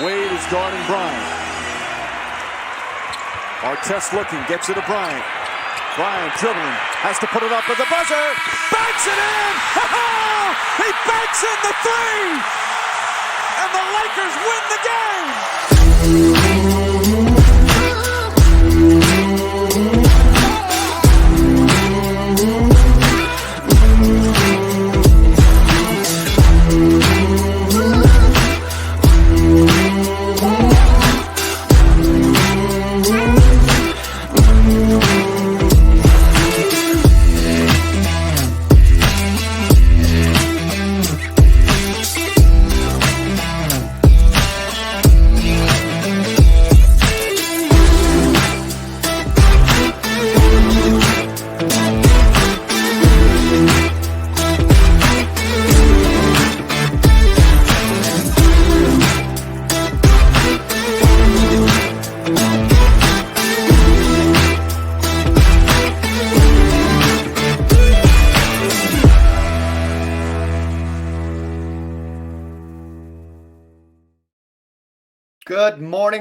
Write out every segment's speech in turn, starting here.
Wade is guarding Bryant. Artest looking, gets it to Bryant. Bryant dribbling, has to put it up with the buzzer. Banks it in! He banks in the three! And the Lakers win the game!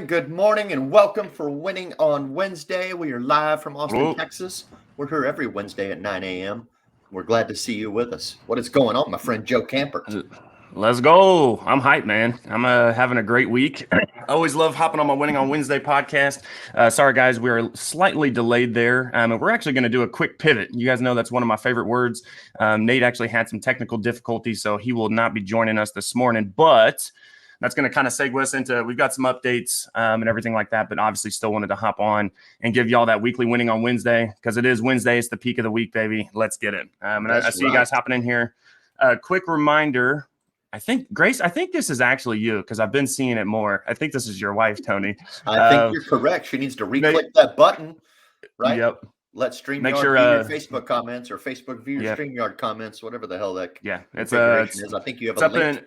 Good morning, and welcome for Winning on Wednesday. We are live from Austin, Texas. We're here every Wednesday at 9 a.m. We're glad to see you with us. What is going on, my friend Joe Kampert? Let's go. I'm hyped, man. I'm having a great week. I always love hopping on my Winning on Wednesday podcast. Sorry, guys, we are slightly delayed there. And we're actually going to do a quick pivot. You guys know that's one of my favorite words. Nate actually had some technical difficulties, so he will not be joining us this morning. But that's going to kind of segue us into, we've got some updates and everything like that, but obviously still wanted to hop on and give y'all that weekly Winning on Wednesday, because it is Wednesday. It's the peak of the week, baby. Let's get it. And I see you guys hopping in here. Quick reminder, Grace, I think this is actually you, because I've been seeing it more. I think this is your wife, Tony. I think you're correct. She needs to re-click that button, right? Yep. Let StreamYard view your Facebook comments, or Facebook view your StreamYard comments, whatever the hell that it's is. I think you have a link.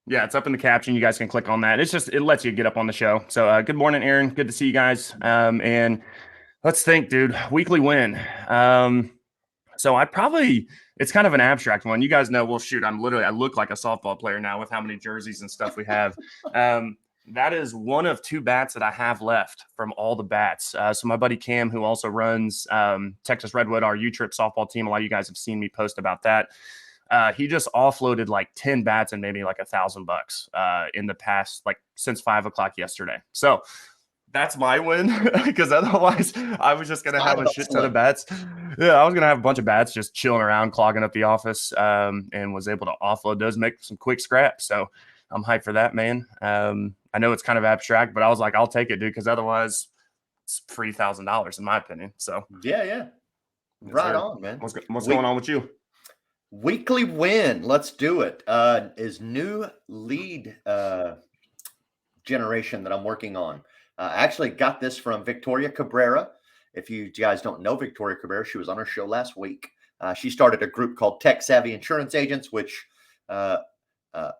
It's up in the caption. You guys can click on that. It lets you get up on the show. So good morning, Aaron. Good to see you guys. And let's think, dude. Weekly win. So it's kind of an abstract one. You guys know, well, shoot, I look like a softball player now with how many jerseys and stuff we have. That is one of two bats that I have left from all the bats. So my buddy Cam, who also runs Texas Redwood, our U-Trip softball team, a lot of you guys have seen me post about that. He just offloaded like 10 bats and maybe like $1,000 in the past, like since 5 o'clock yesterday. So that's my win, because otherwise I was just going to have a shit ton of bats. Yeah, I was going to have a bunch of bats just chilling around, clogging up the office, and was able to offload those, make some quick scraps. So I'm hyped for that, man. I know it's kind of abstract, but I was like, I'll take it, dude, because otherwise it's $3,000 in my opinion. So yeah. Right on, man. What's going on with you? Weekly win. Let's do it. Is new lead generation that I'm working on. I actually got this from Victoria Cabrera. If you guys don't know Victoria Cabrera, she was on our show last week. She started a group called Tech Savvy Insurance Agents, which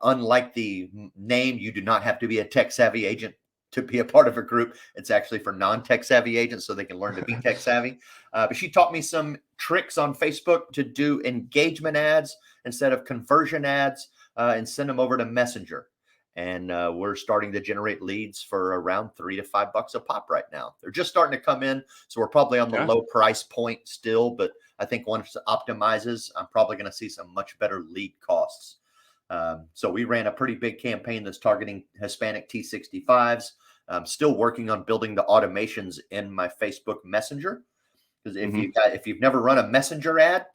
unlike the name, you do not have to be a tech savvy agent to be a part of a group. It's actually for non-tech savvy agents, so they can learn to be tech savvy. But she taught me some tricks on Facebook to do engagement ads instead of conversion ads, and send them over to Messenger. And we're starting to generate leads for around $3 to $5 a pop right now. They're just starting to come in, so we're probably on the low price point still. But I think once it optimizes, I'm probably going to see some much better lead costs. So we ran a pretty big campaign that's targeting Hispanic T65s. I'm still working on building the automations in my Facebook Messenger, because if you've never run a Messenger ad,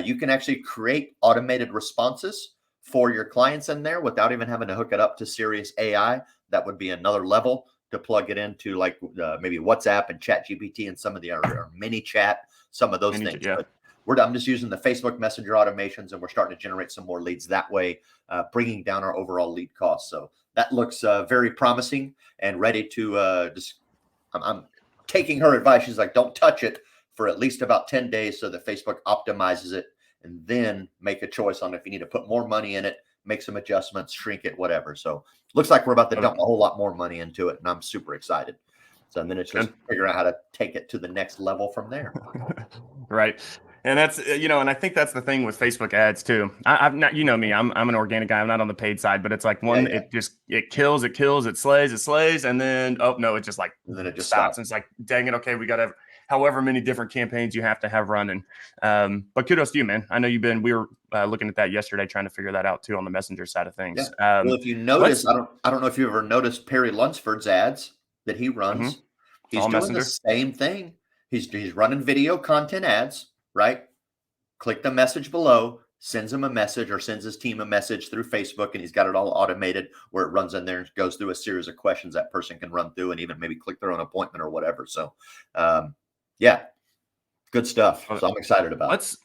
you can actually create automated responses for your clients in there without even having to hook it up to Sirius AI. That would be another level to plug it into, like maybe WhatsApp and ChatGPT and some of the other mini chat, some of those things. Yeah. But I'm just using the Facebook Messenger automations, and we're starting to generate some more leads that way, bringing down our overall lead costs. So that looks very promising and ready to I'm taking her advice. She's like, don't touch it for at least about 10 days so that Facebook optimizes it, and then make a choice on if you need to put more money in it, make some adjustments, shrink it, whatever. So looks like we're about to dump a whole lot more money into it, and I'm super excited. So then it's just figuring out how to take it to the next level from there. Right. And that's, and I think that's the thing with Facebook ads too. I've not, me, I'm an organic guy. I'm not on the paid side, but it's like it kills, it slays. And then, oh no, it just like And then it just stops. stops. And it's like, dang it. Okay. We got to have however many different campaigns you have to have running. But kudos to you, man. I know we were looking at that yesterday, trying to figure that out too on the messenger side of things. Yeah. Well, if you notice, I don't know if you ever noticed Perry Lunsford's ads that he runs. Mm-hmm. He's doing messenger. the same thing. He's running video content ads, right? Click the message below, sends him a message or sends his team a message through Facebook, and he's got it all automated where it runs in there and goes through a series of questions that person can run through and even maybe click their own appointment or whatever. So, yeah, good stuff. So I'm excited about it.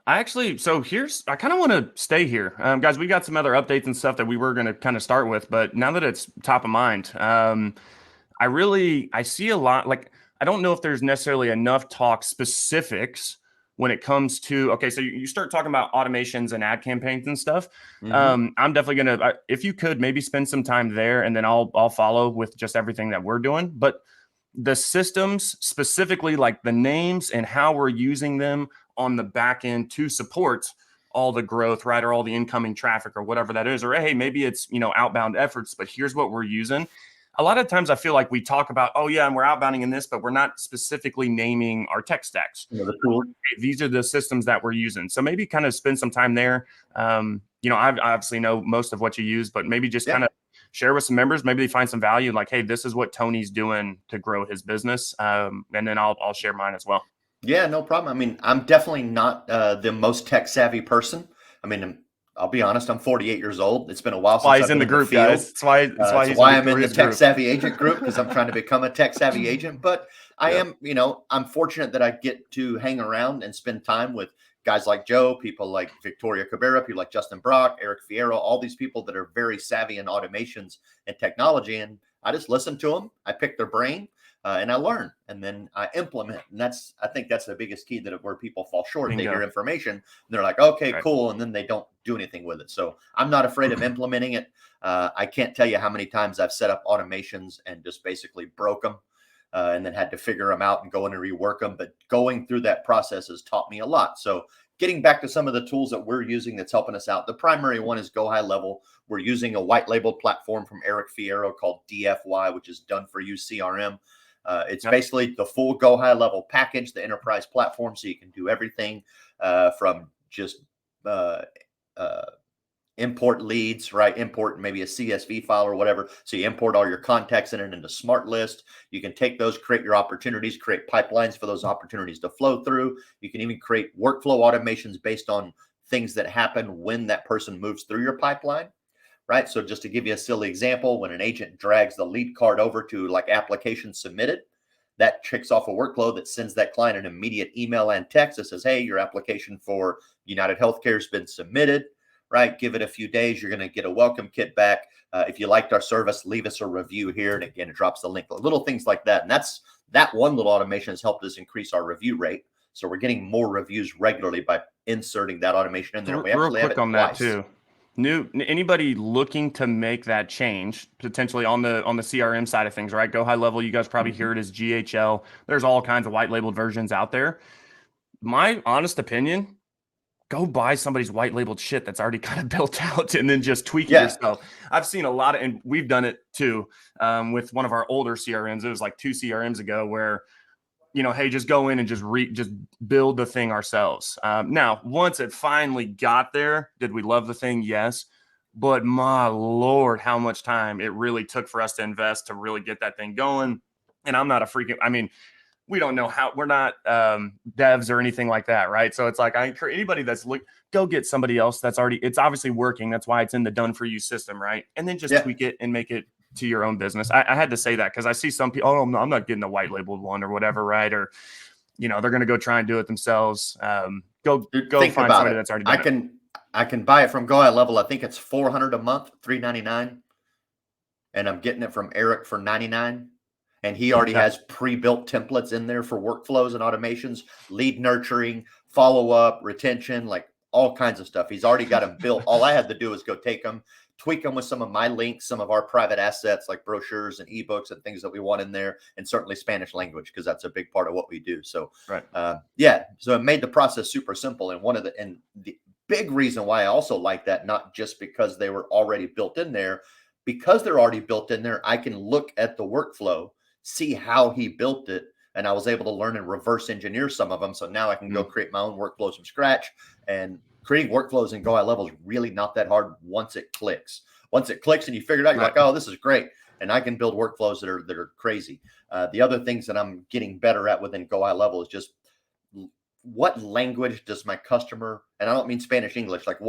I kind of want to stay here. Guys, we got some other updates and stuff that we were going to kind of start with, but now that it's top of mind, I see a lot, like, I don't know if there's necessarily enough talk specifics when it comes to, okay, so you start talking about automations and ad campaigns and stuff. Mm-hmm. I'm definitely going to, if you could maybe spend some time there, and then I'll follow with just everything that we're doing. But the systems, specifically like the names and how we're using them on the back end to support all the growth, right? Or all the incoming traffic or whatever that is, or hey, maybe it's, outbound efforts, but here's what we're using. A lot of times I feel like we talk about, oh yeah, and we're outbounding in this, but we're not specifically naming our tech stacks. The tool. These are the systems that we're using. So maybe kind of spend some time there. I obviously know most of what you use, but maybe just kind of share with some members. Maybe they find some value, like, hey, this is what Tony's doing to grow his business. And then I'll share mine as well. Yeah, no problem. I mean, I'm definitely not the most tech savvy person. I mean, I'll be honest, I'm 48 years old. It's been a while since I've been in the group, guys. That's why I'm in the tech savvy agent group, because I'm trying to become a tech savvy agent. But I am, I'm fortunate that I get to hang around and spend time with guys like Joe, people like Victoria Cabrera, people like Justin Brock, Eric Fierro, all these people that are very savvy in automations and technology. And I just listen to them. I pick their brain. And I learn, and then I implement. And I think that's the biggest key, that where people fall short. They hear information and they're like, okay, cool. And then they don't do anything with it. So I'm not afraid of implementing it. I can't tell you how many times I've set up automations and just basically broke them and then had to figure them out and go in and rework them. But going through that process has taught me a lot. So getting back to some of the tools that we're using that's helping us out. The primary one is Go High Level. We're using a white labeled platform from Eric Fierro called DFY, which is Done For You CRM. It's basically the full Go High Level package, the enterprise platform, so you can do everything from just import leads, right? Import maybe a CSV file or whatever. So you import all your contacts in it into Smart List. You can take those, create your opportunities, create pipelines for those opportunities to flow through. You can even create workflow automations based on things that happen when that person moves through your pipeline. Right. So just to give you a silly example, when an agent drags the lead card over to like application submitted, that kicks off a workflow that sends that client an immediate email and text that says, hey, your application for United Healthcare has been submitted. Right. Give it a few days. You're going to get a welcome kit back. If you liked our service, leave us a review here. And again, it drops the link, little things like that. And that one little automation has helped us increase our review rate. So we're getting more reviews regularly by inserting that automation in there. We actually have it on twice. That too. Anybody looking to make that change potentially on the CRM side of things, right? Go High Level, you guys probably hear it as GHL. There's all kinds of white labeled versions out there. My honest opinion, go buy somebody's white labeled shit that's already kind of built out and then just tweak it yourself. I've seen a lot of, and we've done it too with one of our older CRMs. It was like 2 CRMs ago where, hey, just go in and just build the thing ourselves. Now, once it finally got there, did we love the thing? Yes. But my Lord, how much time it really took for us to invest to really get that thing going. And I'm not we don't know how, we're not devs or anything like that, right? So it's like, I encourage anybody that's go get somebody else that's already, it's obviously working. That's why it's in the Done For You system, right? And then just tweak it and make it to your own business. I had to say that because I see some people, oh, I'm not getting a white labeled one or whatever, right? Or, they're going to go try and do it themselves. Go find somebody that's already done it. I can buy it from Go High Level. I think it's $400 a month, $399, and I'm getting it from Eric for $99. And he already has pre-built templates in there for workflows and automations, lead nurturing, follow-up, retention, like all kinds of stuff. He's already got them built. All I had to do is go take them, tweak them with some of my links, some of our private assets like brochures and ebooks and things that we want in there, and certainly Spanish language, because that's a big part of what we do. So, so it made the process super simple. And the big reason why I also like that, not just because they were already built in there, because they're already built in there, I can look at the workflow, see how he built it, and I was able to learn and reverse engineer some of them. So now I can go create my own workflows from scratch. And creating workflows in Go High Level is really not that hard once it clicks. Once it clicks and you figure it out, you're like, oh, this is great. And I can build workflows that are crazy. The other things that I'm getting better at within Go High Level is just what language does my customer, and I don't mean Spanish, English, like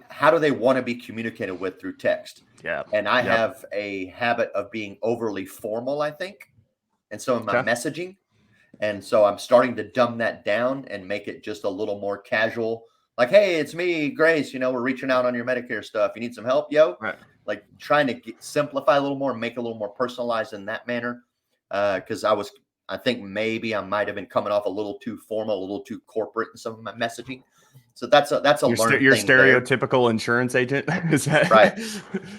how do they want to be communicated with through text? Yeah. And I have a habit of being overly formal, I think. And so in my messaging. And so I'm starting to dumb that down and make it just a little more casual. Like, hey, it's me, Grace. We're reaching out on your Medicare stuff. You need some help, yo? Right. Like trying to simplify a little more, make it a little more personalized in that manner. Because I think maybe I might have been coming off a little too formal, a little too corporate in some of my messaging. So that's a learned your thing stereotypical there. Insurance agent. Is that right?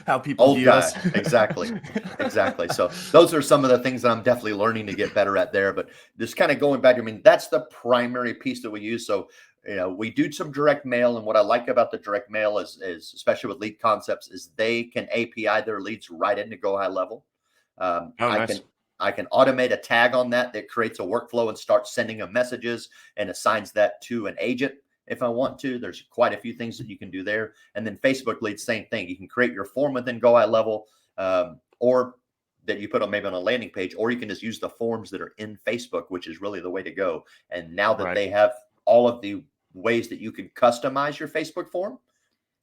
How people Old view guy. us? Exactly. So those are some of the things that I'm definitely learning to get better at there. But just kind of going back, I mean, that's the primary piece that we use. So we do some direct mail, and what I like about the direct mail is especially with Lead Concepts, is they can API their leads right into Go High Level. Nice. I can automate a tag on that creates a workflow and starts sending them messages and assigns that to an agent if I want to. There's quite a few things that you can do there. And then Facebook leads, same thing. You can create your form within Go High Level, or that you put on maybe on a landing page, or you can just use the forms that are in Facebook, which is really the way to go. And now that they have all of the ways that you can customize your Facebook form,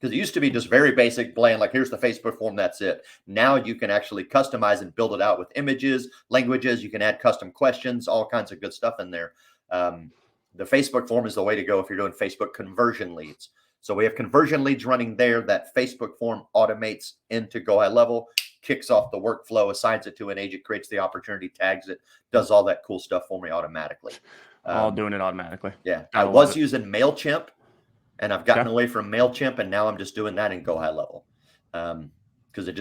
because it used to be just very basic, bland, like here's the Facebook form, that's it. Now you can actually customize and build it out with images, languages. You can add custom questions, all kinds of good stuff in there. The Facebook form is the way to go if you're doing Facebook conversion leads. So we have conversion leads running there. That Facebook form automates into Go High Level, kicks off the workflow, assigns it to an agent, creates the opportunity, tags it, does all that cool stuff for me automatically. All doing it automatically. Yeah. I was using MailChimp, and I've gotten away from MailChimp, and now I'm just doing that in Go High Level because it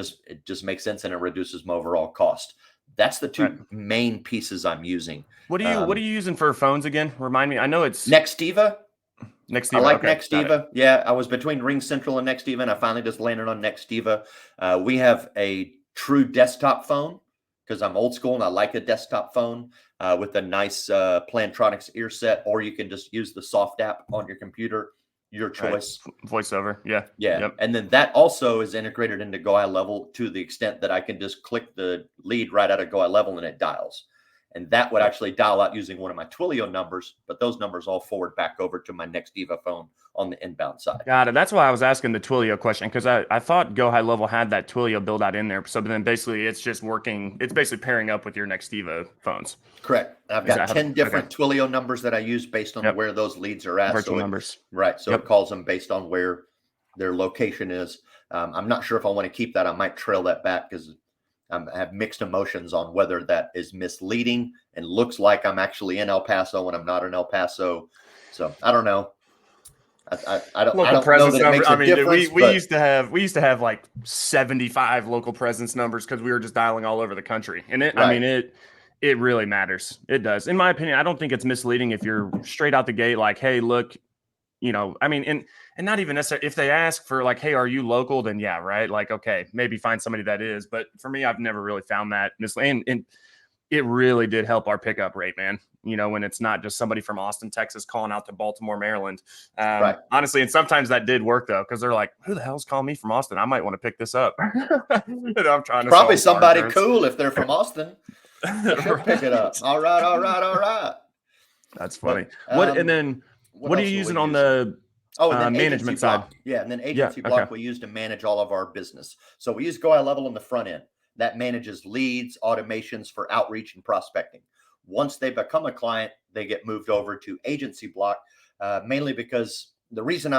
just makes sense and it reduces my overall cost. That's the two main pieces I'm using. What are you using for phones again? Remind me. I know it's Nextiva. Nextiva. I like Nextiva. Yeah, I was between Ring Central and Nextiva, and I finally just landed on Nextiva. We have a true desktop phone because I'm old school and I like a desktop phone with a nice Plantronics ear set, or you can just use the soft app on your computer. Your choice. Voiceover. Yeah. Yep. And then that also is integrated into Go High Level to the extent that I can just click the lead right out of Go High Level and it dials. And that would actually dial out using one of my Twilio numbers, but those numbers all forward back over to my Nextiva phone on the inbound side. Got it. That's why I was asking the Twilio question, because I thought Go High Level had that Twilio build out in there. So then basically it's just working. It's basically pairing up with your Nextiva phones. Correct. I've got 10 different Twilio numbers that I use based on where those leads are at. Virtual numbers. Right. So it calls them based on where their location is. I'm not sure if I want to keep that. I might trail that back because I have mixed emotions on whether that is misleading and looks like I'm actually in El Paso when I'm not in El Paso. So I don't know. I don't know that it makes a difference. We used to have like 75 local presence numbers because we were just dialing all over the country, and it really matters. It does, in my opinion. I don't think it's misleading if you're straight out the gate like, hey, look, and not even necessarily if they ask for like, hey, are you local? Then yeah, right. Like, okay, maybe find somebody that is. But for me, I've never really found that misleading. And it really did help our pickup rate, man. When it's not just somebody from Austin, Texas calling out to Baltimore, Maryland. Honestly, and sometimes that did work though, because they're like, who the hell's calling me from Austin? I might want to pick this up. I'm trying to probably somebody cool if they're from Austin. Should pick it up. All right. That's funny. What are you using on the management side? Yeah, and then agency block we use to manage all of our business. So we use Go High Level on the front end. That manages leads, automations for outreach and prospecting. Once they become a client, they get moved over to agency block, mainly because the reason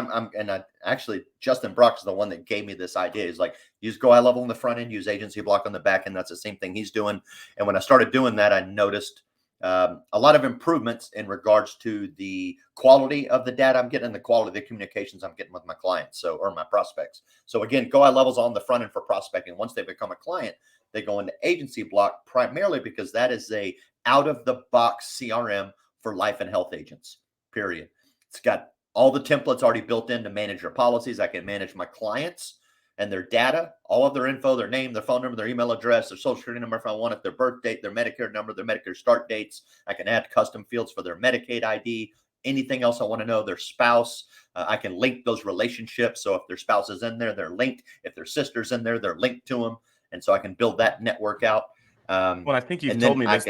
actually Justin Brock is the one that gave me this idea. Is like, use Go High Level on the front end, use agency block on the back end. That's the same thing he's doing. And when I started doing that, I noticed a lot of improvements in regards to the quality of the data I'm getting and the quality of the communications I'm getting with my clients, or my prospects. So again, Go High Level's on the front end for prospecting. Once they become a client, they go into Agency Block primarily because that is a out of the box CRM for life and health agents, period. It's got all the templates already built in to manage your policies. I can manage my clients and their data, all of their info, their name, their phone number, their email address, their social security number if I want it, their birth date, their Medicare number, their Medicare start dates. I can add custom fields for their Medicaid ID, anything else I want to know, their spouse. I can link those relationships. So if their spouse is in there, they're linked. If their sister's in there, they're linked to them. And so I can build that network out. Well, I think you've told me this,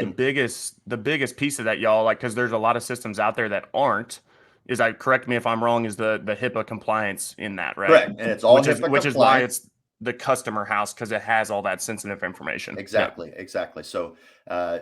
the biggest piece of that, y'all, like, because there's a lot of systems out there that aren't, correct me if I'm wrong, is the HIPAA compliance in that, right? Correct. And it's all which is why it's the customer house, because it has all that sensitive information. Exactly. Yep. Exactly. So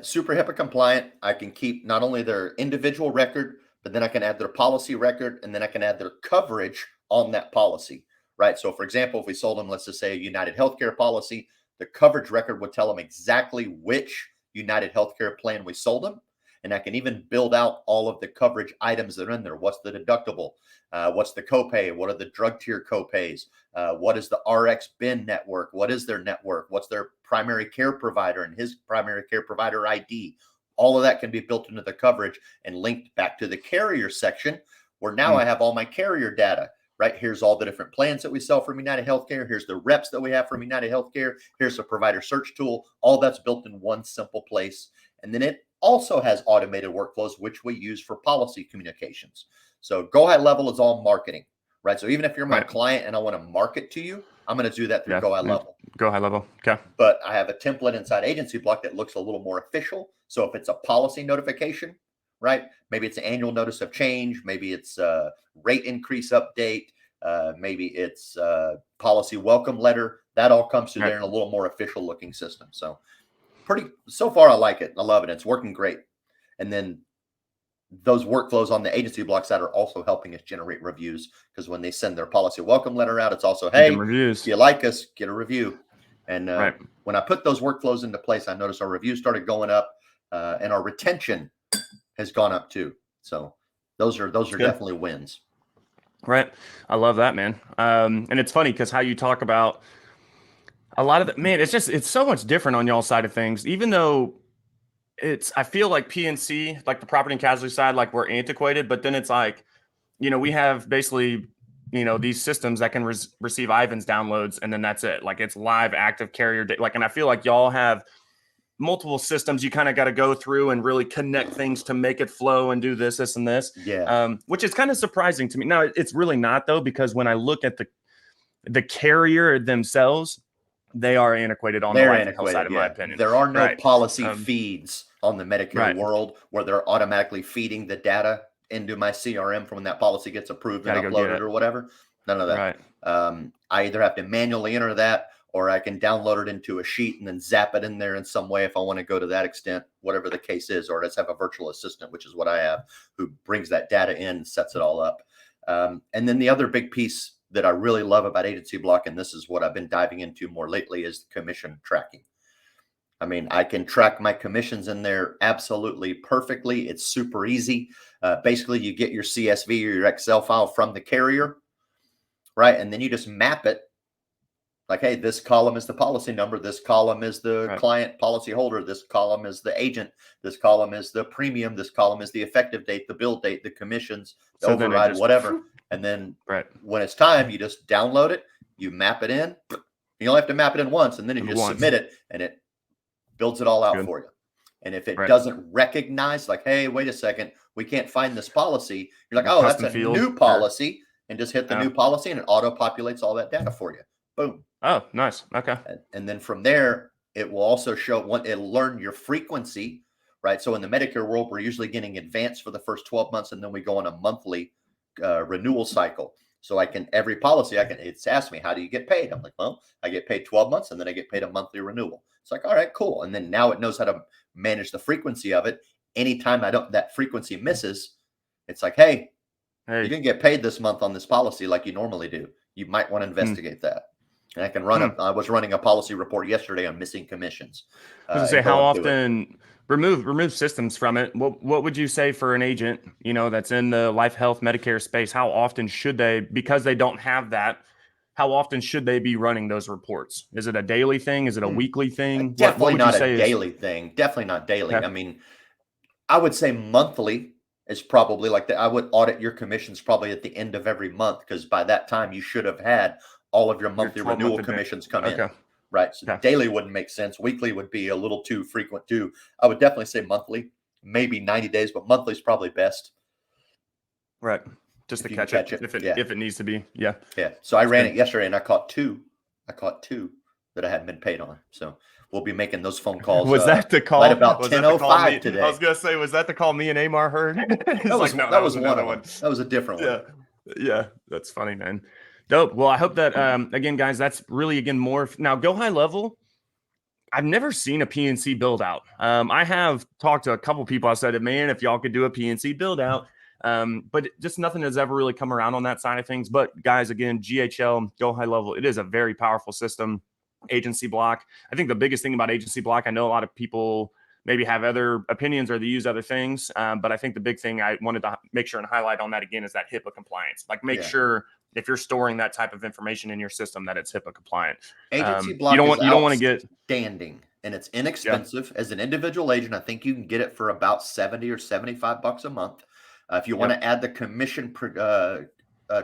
super HIPAA compliant. I can keep not only their individual record, but then I can add their policy record, and then I can add their coverage on that policy, right? So for example, if we sold them, let's just say a United Healthcare policy, the coverage record would tell them exactly which United Healthcare plan we sold them. And I can even build out all of the coverage items that are in there. What's the deductible? What's the copay? What are the drug tier copays? What is the RX bin network? What is their network? What's their primary care provider and his primary care provider ID? All of that can be built into the coverage and linked back to the carrier section, where now I have all my carrier data. Right, here's all the different plans that we sell from United Healthcare. Here's the reps that we have from United Healthcare. Here's the provider search tool. All that's built in one simple place. And then it also has automated workflows, which we use for policy communications. So Go High Level is all marketing, right? So even if you're my client and I want to market to you, I'm going to do that through Go High Level. Go High Level. Okay. But I have a template inside Agency Block that looks a little more official. So if it's a policy notification, right? Maybe it's an annual notice of change. Maybe it's a rate increase update. Maybe it's a policy welcome letter. That all comes through there in a little more official looking system. So so far I like it. I love it. It's working great. And then those workflows on the Agency Block side are also helping us generate reviews, because when they send their policy welcome letter out, it's also, hey, if you like us, get a review. And when I put those workflows into place, I noticed our reviews started going up, and our retention has gone up too. So those are definitely wins. Right. I love that, man. And it's funny because how you talk about a lot of the, man, it's so much different on y'all's side of things, even though I feel like PNC, like the property and casualty side, like we're antiquated, but then it's like, we have basically, these systems that can receive Ivan's downloads, and then that's it. Like it's live active carrier. And I feel like y'all have multiple systems you kind of got to go through and really connect things to make it flow and do this and this. Yeah. Which is kind of surprising to me. Now, it's really not, though, because when I look at the carrier themselves, they are antiquated on the life and health side, in my opinion. There are no policy feeds on the Medicare world where they're automatically feeding the data into my CRM from when that policy gets approved and uploaded or whatever. None of that. I either have to manually enter that, or I can download it into a sheet and then zap it in there in some way if I want to go to that extent, whatever the case is, or just have a virtual assistant, which is what I have, who brings that data in and sets it all up. And then the other big piece that I really love about Agency Block, and this is what I've been diving into more lately, is commission tracking. I mean, I can track my commissions in there absolutely perfectly. It's super easy. Basically, you get your CSV or your Excel file from the carrier, right? And then you just map it. Like, hey, this column is the policy number. This column is the client policy holder. This column is the agent. This column is the premium. This column is the effective date, the bill date, the commissions, the override, whatever. And then when it's time, you just download it. You map it in. You only have to map it in once, and then you just submit it, and it builds it all out for you. And if it doesn't recognize, like, hey, wait a second, we can't find this policy, you're like, oh, that's a new policy, and just hit the new policy, and it auto-populates all that data for you. Boom. Oh, nice. Okay. And then from there, it will also show it'll learn your frequency, right? So in the Medicare world, we're usually getting advance for the first 12 months, and then we go on a monthly renewal cycle. So every policy, it's asked me, how do you get paid? I'm like, well, I get paid 12 months, and then I get paid a monthly renewal. It's like, all right, cool. And then now it knows how to manage the frequency of it. Anytime that frequency misses, it's like, hey, you didn't get paid this month on this policy like you normally do. You might want to investigate that. And I can I was running a policy report yesterday on missing commissions. I was going to say, how often remove systems from it. What would you say for an agent, that's in the life, health, Medicare space? How often should they, because they don't have that, how often should they be running those reports? Is it a daily thing? Is it a weekly thing? What Definitely would you not a say daily thing. Definitely not daily. Okay. I mean, I would say monthly is probably like I would audit your commissions probably at the end of every month, because by that time you should have had all of your monthly 12 renewal month commissions come in. Okay. Right. So Okay. daily wouldn't make sense. Weekly would be a little too frequent too. I would definitely say monthly, maybe 90 days, but monthly is probably best. Right. Just if to you can catch it, it. if it needs to be. Yeah. Yeah. So I ran good. it yesterday and I caught two that I hadn't been paid on. So we'll be making those phone calls. Was that the call? Right about Was that the call 10:05 me? today. I was gonna say, was that the call me and Amar heard? That was, no, that was one another of them. one. That was a different one. Yeah, that's funny, man. Dope. Well, I hope that again, guys, that's really more now. Go high level. I've never seen a PNC build out. I have talked to a couple people. I said, man, if y'all could do a PNC build out, but just nothing has ever really come around on that side of things. But guys, again, GHL, go high level. It is a very powerful system. Agency block. I think the biggest thing about agency block, I know a lot of people maybe have other opinions or they use other things. But I think the big thing I wanted to make sure and highlight on that again is that HIPAA compliance. Like make sure if you're storing that type of information in your system that it's HIPAA compliant. Agency block you don't want to get standing, and it's inexpensive. As an individual agent, I think you can get it for about 70 or $75 a month. If you want to add the commission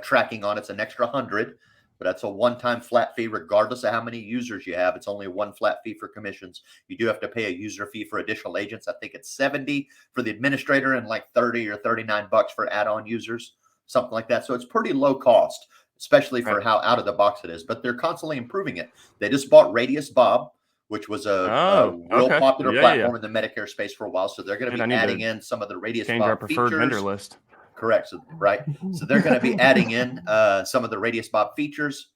tracking on, it's an extra 100. But that's a one-time flat fee, regardless of how many users you have. It's only one flat fee for commissions. You do have to pay a user fee for additional agents. I think it's 70 for the administrator and like 30 or $39 for add-on users, something like that. So it's pretty low cost, especially for how out of the box it is. But they're constantly improving it. They just bought Radius Bob, which was a real popular platform in the Medicare space for a while. So they're going to be adding in some of the Radius Bob our preferred features. vendor list. Correct. So, right. So they're going to be adding in some of the Radius Bob features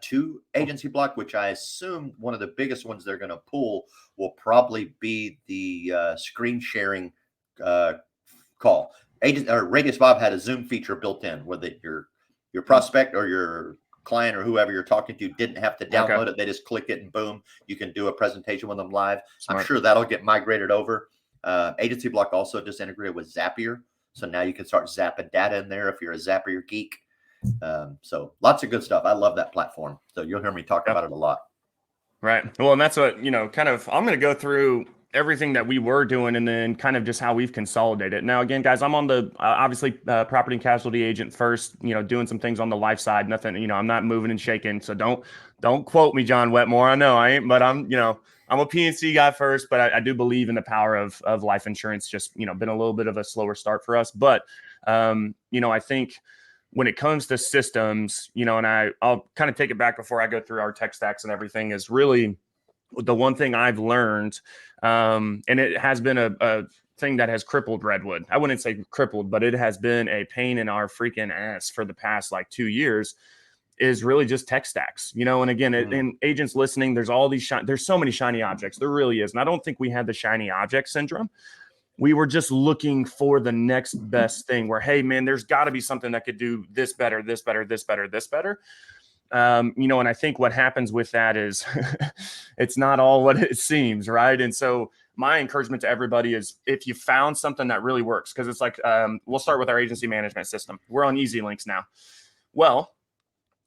to Agency Block, which I assume one of the biggest ones they're going to pull will probably be the screen sharing call. Radius Bob had a Zoom feature built in where your prospect or your client or whoever you're talking to didn't have to download it. They just click it and boom, you can do a presentation with them live. Smart. I'm sure that'll get migrated over. Agency Block also just integrated with Zapier. So now you can start zapping data in there if you're a Zapier geek. So lots of good stuff. I love that platform. So you'll hear me talk about it a lot. Right. Well, and that's what, kind of, I'm going to go through everything that we were doing and then kind of just how we've consolidated. Now, again, guys, I'm on the obviously property and casualty agent first, doing some things on the life side, nothing, I'm not moving and shaking. So don't quote me, John Wetmore. I know I ain't, but I'm a PNC guy first, but I do believe in the power of life insurance. Just, been a little bit of a slower start for us. But, I think when it comes to systems, and I'll kind of take it back before I go through our tech stacks and everything, is really the one thing I've learned. And it has been a thing that has crippled Redwood. I wouldn't say crippled, but it has been a pain in our freaking ass for the past 2 years. Is really just tech stacks, and again, in agents listening, there's all these, there's so many shiny objects. There really is. And I don't think we had the shiny object syndrome. We were just looking for the next best thing where, hey man, there's gotta be something that could do this better, this better, this better, this better. And I think what happens with that is it's not all what it seems. Right. And so my encouragement to everybody is if you found something that really works, because it's we'll start with our agency management system. We're on Easy Links now. Well,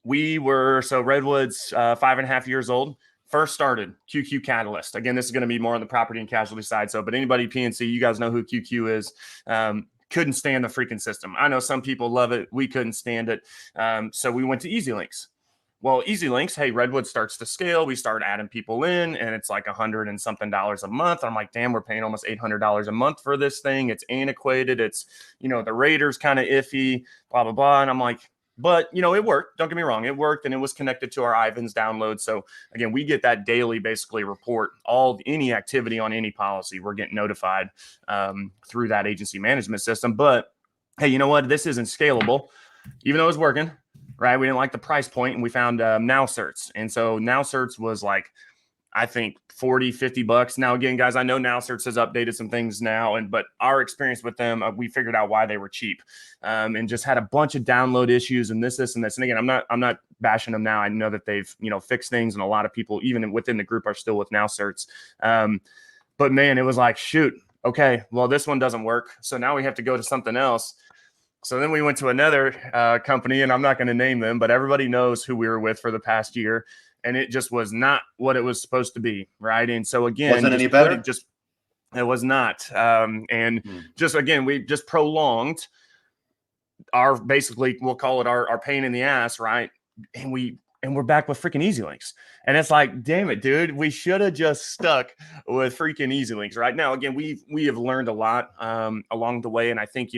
Redwood's 5.5 years old. First started QQ Catalyst. Again, this is going to be more on the property and casualty side. But anybody PNC, you guys know who QQ is. Couldn't stand the freaking system. I know some people love it. We couldn't stand it. So we went to Easy Links. Well, Easy Links, hey, Redwood starts to scale. We start adding people in, and it's like $100 and something a month. I'm like, damn, we're paying almost $800 a month for this thing. It's antiquated. It's, the rater's kind of iffy, blah, blah, blah. And I'm like, but, it worked. Don't get me wrong. It worked, and it was connected to our Ivans download. So, again, we get that daily basically report. Any activity on any policy, we're getting notified through that agency management system. But, hey, you know what? This isn't scalable, even though it's working, right? We didn't like the price point, and we found Now Certs. And so Now Certs was I think $40, $50. Now, again, guys, I know Now Certs has updated some things now, but our experience with them, we figured out why they were cheap, and just had a bunch of download issues and this. And again, I'm not bashing them now. I know that they've, fixed things, and a lot of people, even within the group, are still with Now Certs. But man, it was like, shoot, okay, well, this one doesn't work. So now we have to go to something else. So then we went to another company, and I'm not going to name them, but everybody knows who we were with for the past year. And it just was not what it was supposed to be. Right. And so again, wasn't any better. It was not. Just again, we just prolonged our, basically, we'll call it our pain in the ass, right? And we're back with freaking Easy Links. And it's like, damn it, dude, we should have just stuck with freaking Easy Links. Right now, again, we have learned a lot along the way. And I think,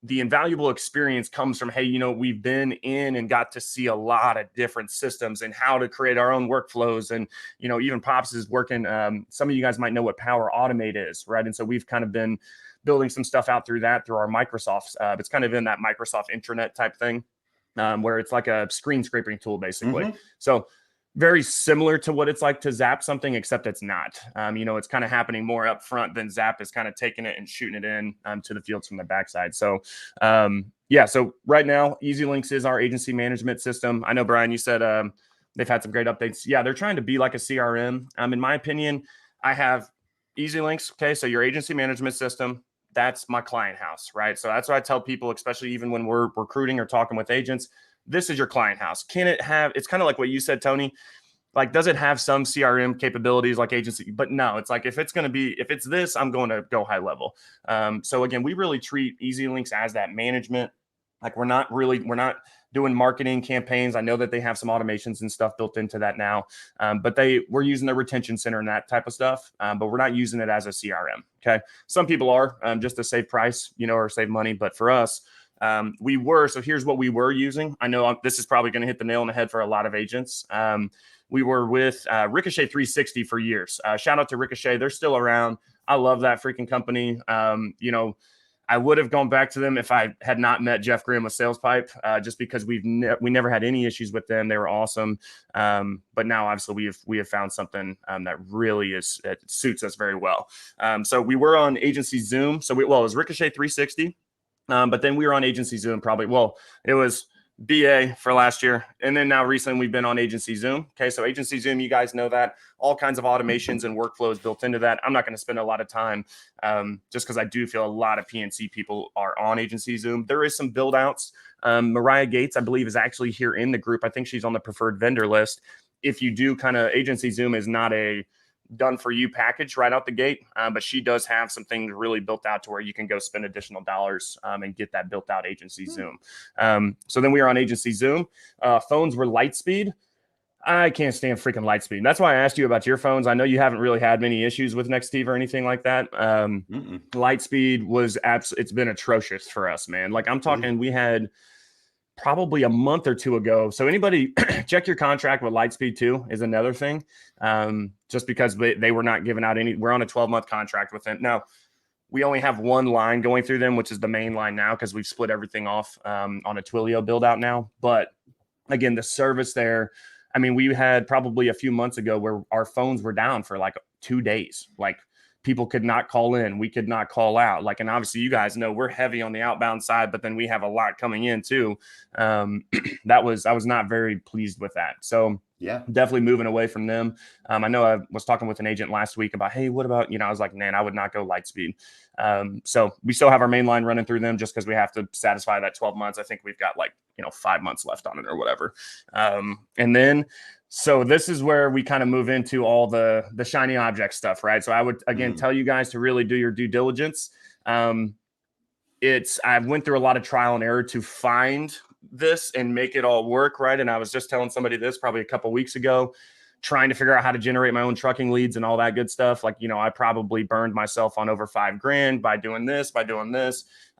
the invaluable experience comes from, hey, we've been in and got to see a lot of different systems and how to create our own workflows. And, even Pops is working. Some of you guys might know what Power Automate is, right? And so we've kind of been building some stuff out through our Microsoft. It's kind of in that Microsoft intranet type thing, where it's like a screen scraping tool, basically. Mm-hmm. So very similar to what it's like to zap something, except it's not. It's kind of happening more up front than Zap is kind of taking it and shooting it in to the fields from the backside. So, so right now, Easy Links is our agency management system. I know, Brian, you said they've had some great updates. Yeah, they're trying to be like a CRM. In my opinion, I have Easy Links. Okay, so your agency management system, that's my client house, right? So that's what I tell people, especially even when we're recruiting or talking with agents. This is your client house. Can it have, it's kind of like what you said, Tony, like, does it have some CRM capabilities like agency? But no, it's like, if it's this, I'm going to go high level. So again, we really treat Easy Links as that management. Like, we're not doing marketing campaigns. I know that they have some automations and stuff built into that now, but we're using the retention center and that type of stuff, but we're not using it as a CRM. Okay. Some people are just to save price, or save money. But for us, so here's what we were using. I know this is probably going to hit the nail on the head for a lot of agents. We were with Ricochet 360 for years. Shout out to Ricochet. They're still around. I love that freaking company. I would have gone back to them if I had not met Jeff Graham with Sales Pipe, just because we never had any issues with them. They were awesome. But now obviously we have found something that really it suits us very well. So we were on Agency Zoom. So it was Ricochet 360. But then we were on Agency Zoom it was BA for last year. And then now recently we've been on Agency Zoom. Okay. So Agency Zoom, you guys know that, all kinds of automations and workflows built into that. I'm not going to spend a lot of time just because I do feel a lot of PNC people are on Agency Zoom. There is some build outs. Mariah Gates, I believe, is actually here in the group. I think she's on the preferred vendor list. If you do Agency Zoom is not a done for you package right out the gate, but she does have some things really built out to where you can go spend additional dollars and get that built out Agency Zoom. So then we were on Agency Zoom. Phones were Lightspeed. I can't stand freaking Lightspeed. That's why I asked you about your phones. I know you haven't really had many issues with Nextiva or anything like that. Lightspeed was it's been atrocious for us, man. Like, I'm talking, we had probably a month or two ago. So anybody check your contract with Lightspeed too is another thing. Just because they were not giving out we're on a 12-month contract with them. Now, we only have one line going through them, which is the main line now, because we've split everything off on a Twilio build out now. But again, the service there, I mean, we had probably a few months ago where our phones were down for like 2 days. Like, people could not call in. We could not call out. Like, and obviously you guys know we're heavy on the outbound side, but then we have a lot coming in too. I was not very pleased with that. So yeah, definitely moving away from them. I know I was talking with an agent last week about, hey, what about, I was like, man, I would not go Lightspeed. So we still have our main line running through them just because we have to satisfy that 12 months. I think we've got 5 months left on it or whatever. And then, so this is where we kind of move into all the shiny object stuff, right? So I would, again, tell you guys to really do your due diligence. I went through a lot of trial and error to find this and make it all work, right? And I was just telling somebody this probably a couple weeks ago, trying to figure out how to generate my own trucking leads and all that good stuff. Like, I probably burned myself on over $5,000 by doing this.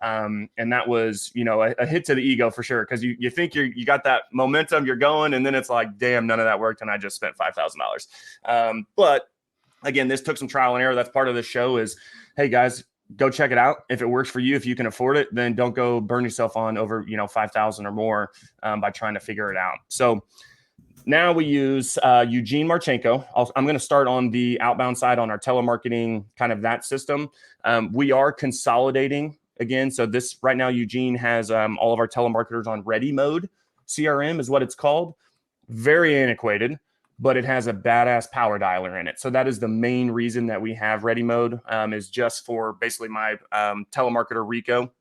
And that was, a hit to the ego for sure. Cause you think you got that momentum, you're going, and then it's like, damn, none of that worked. And I just spent $5,000. But again, this took some trial and error. That's part of the show is, hey guys, go check it out. If it works for you, if you can afford it, then don't go burn yourself on over, 5,000 or more by trying to figure it out. So now we use Eugene Marchenko. I'm going to start on the outbound side on our telemarketing, kind of that system. We are consolidating again. So this right now, Eugene has all of our telemarketers on ready mode. CRM is what it's called. Very antiquated. but it has a badass power dialer in it. So that is the main reason that we have Ready Mode, is just for basically my telemarketer Rico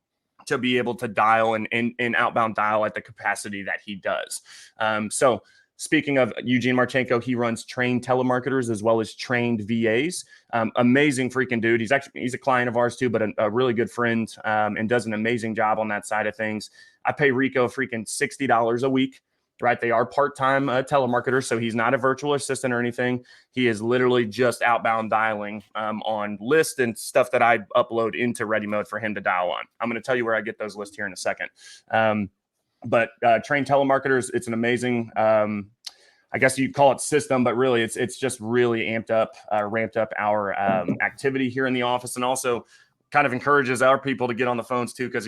to be able to dial and outbound dial at the capacity that he does. So speaking of Eugene Marchenko, he runs trained telemarketers as well as trained VAs. Amazing freaking dude. He's a client of ours too, but a really good friend, and does an amazing job on that side of things. I pay Rico freaking $60 a week. Right. They are part-time telemarketers. So he's not a virtual assistant or anything. He is literally just outbound dialing on lists and stuff that I upload into Ready Mode for him to dial on. I'm going to tell you where I get those lists here in a second. But trained telemarketers, it's an amazing, I guess you'd call it system, but really it's just really ramped up our activity here in the office, and also kind of encourages our people to get on the phones too, because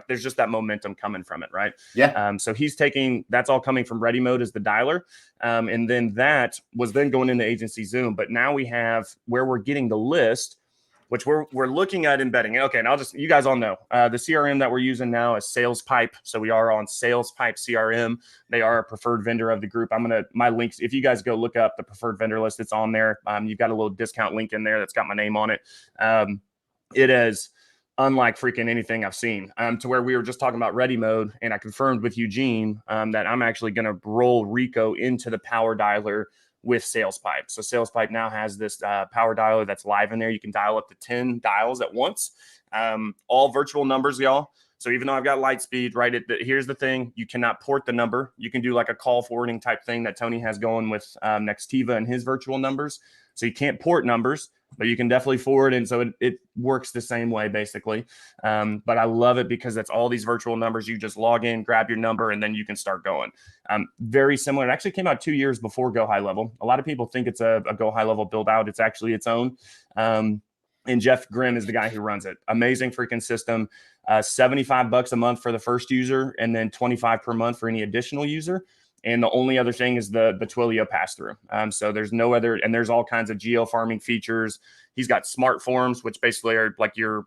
there's just that momentum coming from it, right? Yeah. So that's all coming from Ready Mode as the dialer, and then that was then going into Agency Zoom. But now we have where we're getting the list, which we're looking at embedding. Okay, and you guys all know the CRM that we're using now is SalesPipe. So we are on SalesPipe CRM. They are a preferred vendor of the group. My links, if you guys go look up the preferred vendor list, it's on there. You've got a little discount link in there that's got my name on it. It is unlike freaking anything I've seen, to where we were just talking about Ready Mode, and I confirmed with Eugene that I'm actually going to roll Rico into the power dialer with SalesPipe. So SalesPipe now has this power dialer that's live in there. You can dial up to 10 dials at once, all virtual numbers, y'all. So even though I've got Lightspeed, right, here's the thing. You cannot port the number. You can do like a call forwarding type thing that Tony has going with Nextiva and his virtual numbers. So you can't port numbers, but you can definitely forward. And so it works the same way, basically. But I love it because that's all these virtual numbers. You just log in, grab your number, and then you can start going. Very similar. It actually came out 2 years before Go High Level. A lot of people think it's a Go High Level build out. It's actually its own. And Jeff Grimm is the guy who runs it. Amazing freaking system. $75 a month for the first user, and then $25 per month for any additional user. And the only other thing is the Twilio pass through. So there's no other, and there's all kinds of geo farming features. He's got smart forms, which basically are like your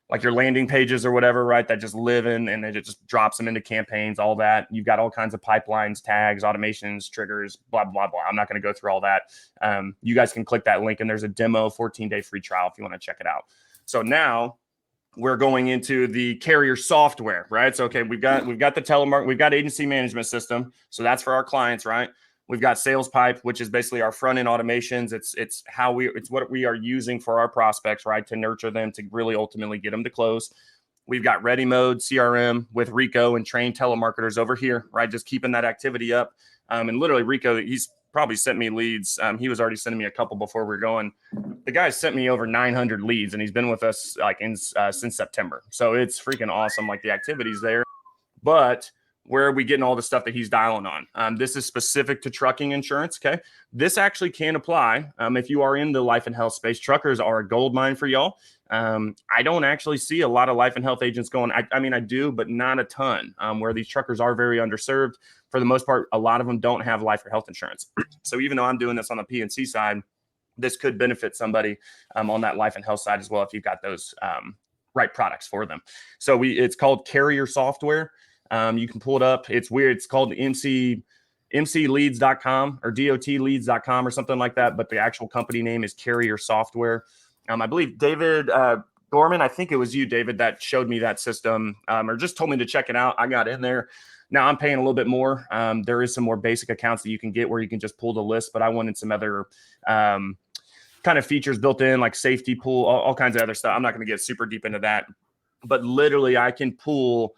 landing pages or whatever, right? That just live in, and it just drops them into campaigns, all that. You've got all kinds of pipelines, tags, automations, triggers, blah, blah, blah. I'm not going to go through all that. You guys can click that link, and there's a demo 14-day free trial if you want to check it out. So now we're going into the carrier software, right? So, okay, we've got the telemarketing, we've got agency management system. So that's for our clients, right? We've got SalesPipe, which is basically our front end automations. It's what we are using for our prospects, right? To nurture them, to really ultimately get them to close. We've got Ready Mode CRM with Rico and trained telemarketers over here, right? Just keeping that activity up. And literally Rico, he's probably sent me leads. He was already sending me a couple before we were going. The guy sent me over 900 leads, and he's been with us since September. So it's freaking awesome. Like the activity's there, but where are we getting all the stuff that he's dialing on? This is specific to trucking insurance. Okay. This actually can apply. If you are in the life and health space, truckers are a gold mine for y'all. I don't actually see a lot of life and health agents going. I mean, I do, but not a ton, where these truckers are very underserved. For the most part, a lot of them don't have life or health insurance. So even though I'm doing this on the P&C side, this could benefit somebody on that life and health side as well, if you've got those right products for them. So it's called Carrier Software. You can pull it up. It's weird. It's called mcleads.com or dotleads.com or something like that. But the actual company name is Carrier Software. I believe David Gorman, I think it was you, David, that showed me that system, or just told me to check it out. I got in there. Now I'm paying a little bit more. There is some more basic accounts that you can get where you can just pull the list, but I wanted some other kind of features built in, like safety pool, all kinds of other stuff. I'm not going to get super deep into that, but literally I can pull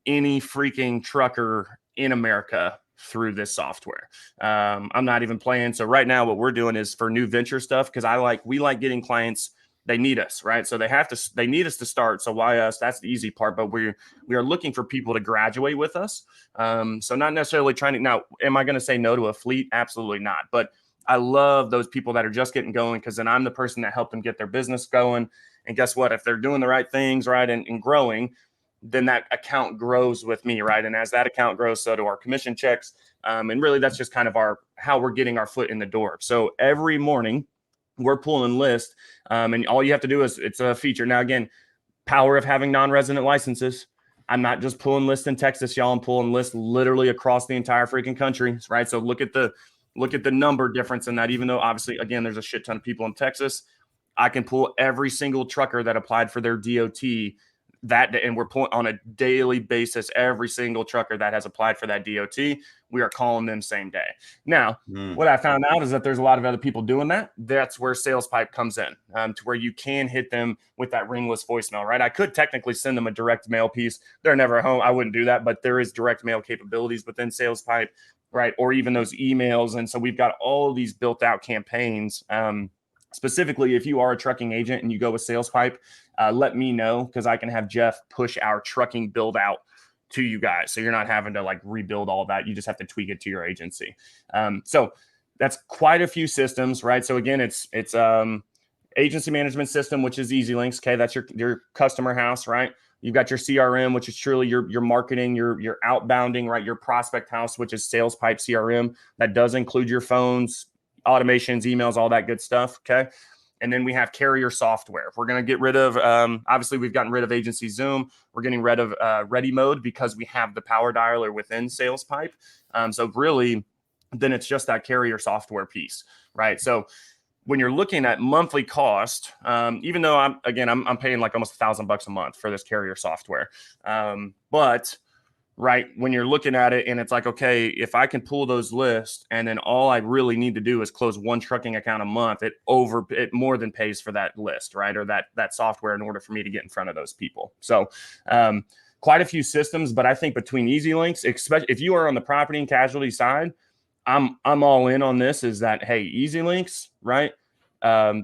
any freaking trucker in America through this software. I'm not even playing. So right now what we're doing is for new venture stuff, because we like getting clients. They need us, right? So they need us to start. So why us? That's the easy part. But we are looking for people to graduate with us. So not necessarily trying to, now, am I going to say no to a fleet? Absolutely not. But I love those people that are just getting going, because then I'm the person that helped them get their business going. And guess what? If they're doing the right things, right, and growing, then that account grows with me, right? And as that account grows, so do our commission checks. And really, that's just kind of how we're getting our foot in the door. So every morning, we're pulling lists, and all you have to do is, it's a feature. Now, again, power of having non-resident licenses. I'm not just pulling lists in Texas, y'all. I'm pulling lists literally across the entire freaking country, right? So look at the look at the number difference in that, even though obviously, again, there's a shit ton of people in Texas. I can pull every single trucker that applied for their DOT that day, and we're pulling on a daily basis every single trucker that has applied for that DOT. We are calling them same day. Now, what I found out is that there's a lot of other people doing that. That's where Sales Pipe comes in, to where you can hit them with that ringless voicemail, right? I could technically send them a direct mail piece. They're never home. I wouldn't do that, but there is direct mail capabilities within Sales Pipe, right? Or even those emails. And so we've got all these built out campaigns. Specifically, if you are a trucking agent and you go with Sales Pipe, let me know, because I can have Jeff push our trucking build out to you guys. So you're not having to like rebuild all that. You just have to tweak it to your agency. So that's quite a few systems, right? So again, it's agency management system, which is EasyLinks. Okay, that's your customer house, right? You've got your CRM, which is truly your marketing, your outbounding, right? Your prospect house, which is Sales Pipe CRM. That does include your phones, automations, emails, all that good stuff. Okay. And then we have carrier software. We're going to get rid of, obviously we've gotten rid of Agency Zoom. We're getting rid of Ready Mode because we have the power dialer within Sales Pipe. So really, then it's just that carrier software piece, right? So when you're looking at monthly cost, even though I'm paying like almost $1,000 a month for this carrier software. But right, when you're looking at it and it's like, okay, if I can pull those lists and then all I really need to do is close one trucking account a month, it more than pays for that list, right? Or that software in order for me to get in front of those people. So quite a few systems, but I think between EasyLinks, especially if you are on the property and casualty side, I'm all in on this, is that, hey, EasyLinks, right?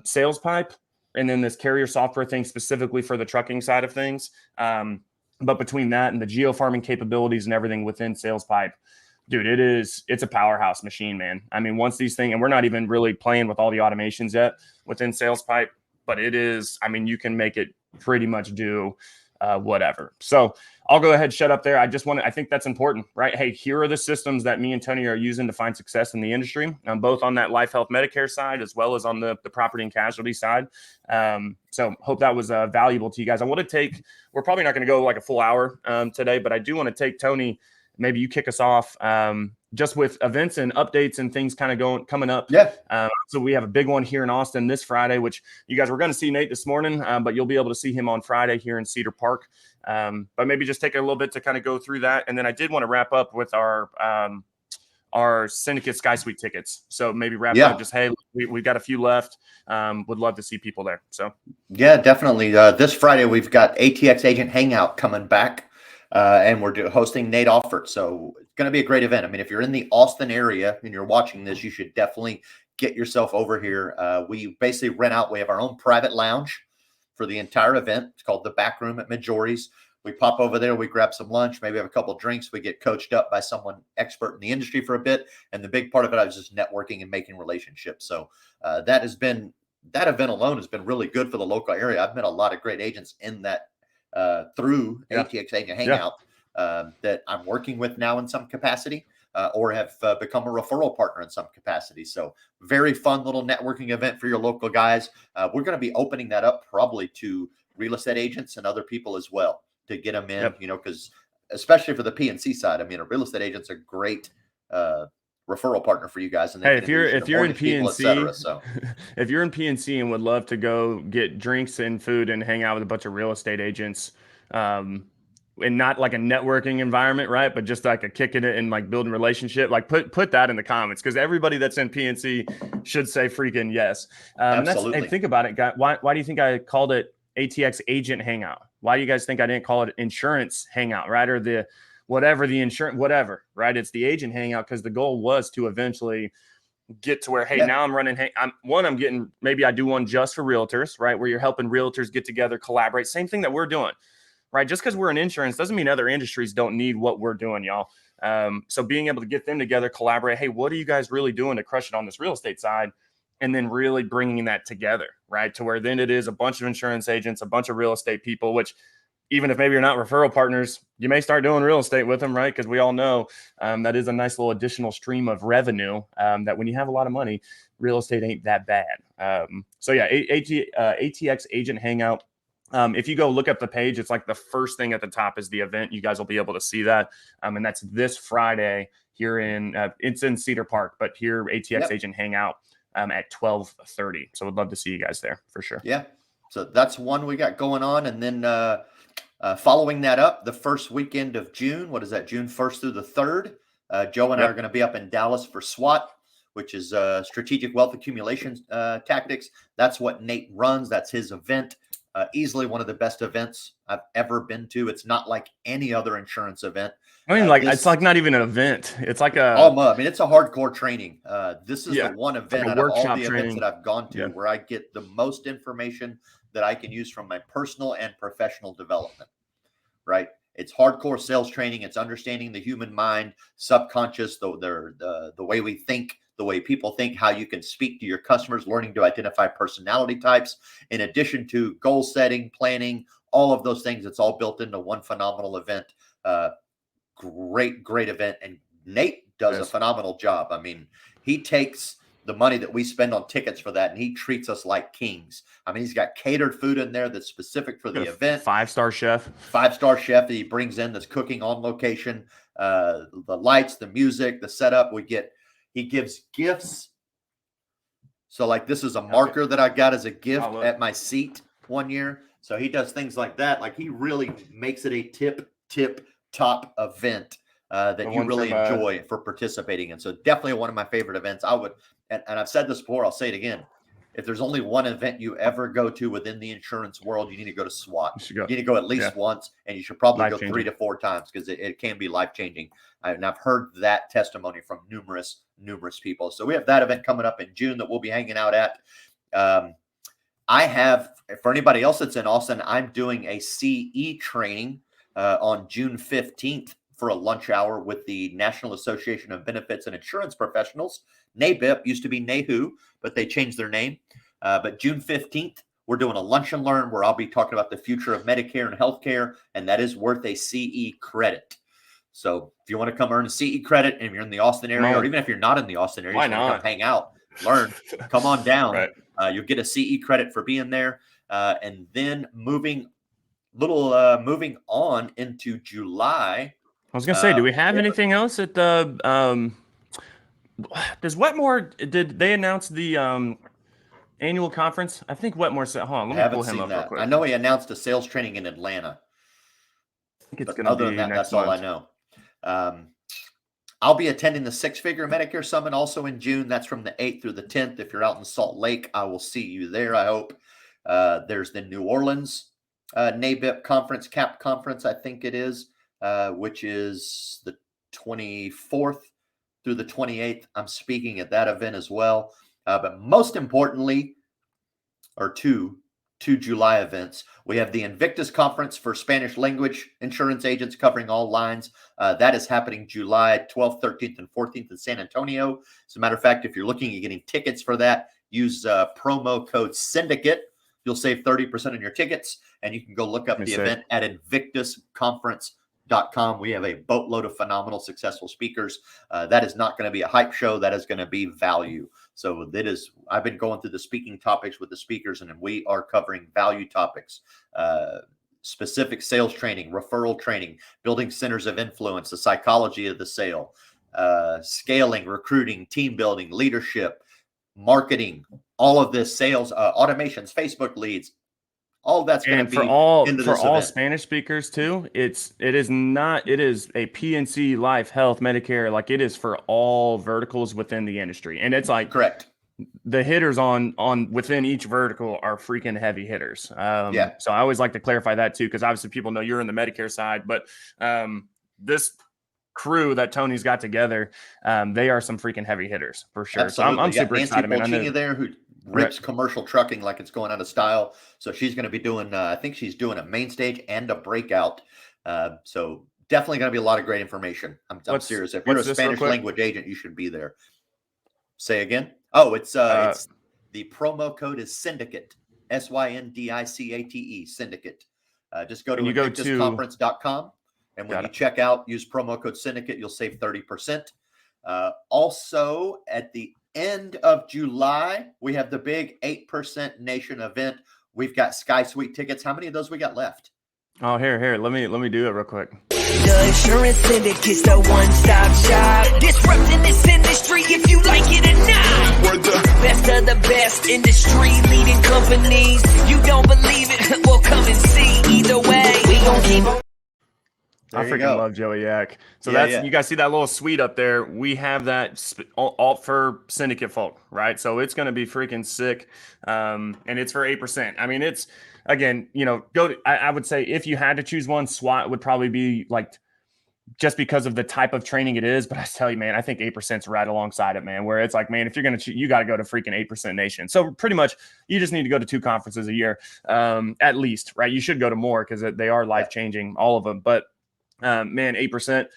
Sales Pipe, and then this carrier software thing specifically for the trucking side of things. But between that and the geofarming capabilities and everything within Sales Pipe, dude, it's a powerhouse machine, man. I mean, once these things, and we're not even really playing with all the automations yet within Sales Pipe, but it is, I mean, you can make it pretty much do whatever. So I'll go ahead and shut up there. I think that's important, right? Hey, here are the systems that me and Tony are using to find success in the industry, both on that life, health, Medicare side, as well as on the property and casualty side. So hope that was valuable to you guys. We're probably not going to go like a full hour today, but I do want to take Tony, maybe you kick us off just with events and updates and things kind of coming up. Yeah. So we have a big one here in Austin this Friday, which you guys were going to see Nate this morning, but you'll be able to see him on Friday here in Cedar Park. But maybe just take a little bit to kind of go through that. And then I did want to wrap up with our Syndicate Sky Suite tickets. So maybe wrap up just, hey, we've got a few left. Would love to see people there. So yeah, definitely. This Friday, we've got ATX Agent Hangout coming back. And we're hosting Nate Offert. So it's going to be a great event. I mean, if you're in the Austin area and you're watching this, you should definitely get yourself over here. We basically we have our own private lounge for the entire event. It's called the Back Room at Majority's. We pop over there, we grab some lunch, maybe have a couple of drinks. We get coached up by someone expert in the industry for a bit. And the big part of it, I was just networking and making relationships. So that event alone has been really good for the local area. I've met a lot of great agents in that through ATX Agent Hangout that I'm working with now in some capacity or have become a referral partner in some capacity. So very fun little networking event for your local guys. We're going to be opening that up probably to real estate agents and other people as well to get them in, because especially for the PNC side, I mean, a real estate agent's a great referral partner for you guys. And hey, if you're in PNC, so if you're in PNC and would love to go get drinks and food and hang out with a bunch of real estate agents, and not like a networking environment, right? But just like a kicking it and like building relationship, like put that in the comments, because everybody that's in PNC should say freaking yes. Absolutely. And think about it, guys. Why do you think I called it ATX Agent Hangout? Why do you guys think I didn't call it Insurance Hangout, right? Or the insurance, whatever, right? It's the agent hangout, because the goal was to eventually get to where, hey, now I'm running. I'm getting, maybe I do one just for realtors, right? Where you're helping realtors get together, collaborate. Same thing that we're doing, right? Just because we're in insurance doesn't mean other industries don't need what we're doing, y'all. So being able to get them together, collaborate. Hey, what are you guys really doing to crush it on this real estate side? And then really bringing that together, right? To where then it is a bunch of insurance agents, a bunch of real estate people, which even if maybe you're not referral partners, you may start doing real estate with them, right? Because we all know that is a nice little additional stream of revenue that when you have a lot of money, real estate ain't that bad. So yeah, ATX Agent Hangout. If you go look up the page, it's like the first thing at the top is the event. You guys will be able to see that. And that's this Friday here in it's in Cedar Park, but here ATX Agent Hangout at 12:30. So we'd love to see you guys there for sure. Yeah. So that's one we got going on. And then following that up, the first weekend of June, what is that, June 1st through the 3rd, Joe and I are going to be up in Dallas for SWAT, which is Strategic Wealth Accumulation Tactics. That's what Nate runs. That's his event. Easily one of the best events I've ever been to. It's not like any other insurance event. I mean, it's like not even an event. It's like it's a hardcore training. This is the one event like out of all the training. events that I've gone to where I get the most information that I can use from my personal and professional development, right? It's hardcore sales training. It's understanding the human mind, subconscious, the way we think, the way people think, how you can speak to your customers, learning to identify personality types, in addition to goal setting, planning, all of those things. It's all built into one phenomenal event. Great event. And Nate does a phenomenal job. I mean, he takes the money that we spend on tickets for that, and he treats us like kings. I mean, he's got catered food in there that's specific for the event. 5-star chef. 5-star chef that he brings in that's cooking on location. The lights, the music, the setup. He gives gifts. So like this is a marker that I got as a gift at my seat one year. So he does things like that. Like he really makes it a tip top event that you really enjoy for participating in. So definitely one of my favorite events. I would, and I've said this before, I'll say it again. If there's only one event you ever go to within the insurance world, you need to go to SWAT. You need to go at least once, and you should probably go 3 to 4 times because it can be life-changing. And I've heard that testimony from numerous people. So we have that event coming up in June that we'll be hanging out at. I have, for anybody else that's in Austin, I'm doing a CE training on June 15th for a lunch hour with the National Association of Benefits and Insurance Professionals. NABIP used to be NAHU, but they changed their name. But June 15th, we're doing a lunch and learn where I'll be talking about the future of Medicare and healthcare, and that is worth a CE credit. So if you want to come earn a CE credit, and if you're in the Austin area, or even if you're not in the Austin area, you want to come hang out, learn, come on down. You'll get a CE credit for being there. And then moving on into July. I was going to say, do we have anything else at the does Wetmore, did they announce the annual conference? I think Wetmore said, hold on, let me pull him up real quick. I know he announced a sales training in Atlanta. I think it's going to be other than that, next that's all I know. I'll be attending the Six Figure Medicare Summit also in June. That's from the 8th through the 10th. If you're out in Salt Lake, I will see you there, I hope. There's the New Orleans NABIP conference, CAP conference, I think it is, which is the 24th through the 28th. I'm speaking at that event as well. But most importantly, or two July events, we have the Invictus Conference for Spanish language insurance agents covering all lines. That is happening July 12th, 13th, and 14th in San Antonio. As a matter of fact, if you're looking at getting tickets for that, use promo code Syndicate. You'll save 30% on your tickets, and you can go look up the event at invictusconference.com. We have a boatload of phenomenal, successful speakers. That is not going to be a hype show. That is going to be value. So that is, I've been going through the speaking topics with the speakers, and we are covering value topics, specific sales training, referral training, building centers of influence, the psychology of the sale, scaling, recruiting, team building, leadership, marketing, all of this, sales, automations, Facebook leads. All that's going to be for all Spanish speakers too. It is a PNC Life Health Medicare. Like it is for all verticals within the industry. And it's like, correct. The hitters on within each vertical are freaking heavy hitters. So I always like to clarify that too, because obviously people know you're in the Medicare side, but this crew that Tony's got together, they are some freaking heavy hitters for sure. Absolutely. So I'm super excited. Nancy there who rips commercial trucking like it's going out of style. So she's going to be doing, I think she's doing a main stage and a breakout. So definitely going to be a lot of great information. I'm serious. If you're a Spanish language agent, you should be there. Say again. Oh, it's the promo code is Syndicate, SYNDICATE, Syndicate. Just go to invictusconference.com. And when you check out, use promo code Syndicate, you'll save 30%. Also, at the end of July, we have the big 8% Nation event. We've got Sky Suite tickets. How many of those we got left? Oh, here. Let me do it real quick. The Insurance Syndicate's the one-stop shop. Disrupting this industry if you like it or not. We're the best of the best, industry-leading companies. You don't believe it? Well, come and see. Either way, we gon' keep on. I freaking love Joey Yak. So Yeah. You guys see that little suite up there? We have that all for syndicate folk, right? So it's going to be freaking sick. And it's for 8%. I mean, it's, again, I would say if you had to choose one, SWAT would probably be like, just because of the type of training it is. But I tell you, man, I think 8% is right alongside it, man, where it's like, man, if you're going to, you got to go to freaking 8% Nation. So pretty much you just need to go to 2 conferences a year, at least, right? You should go to more because they are life-changing, all of them. But man, 8%,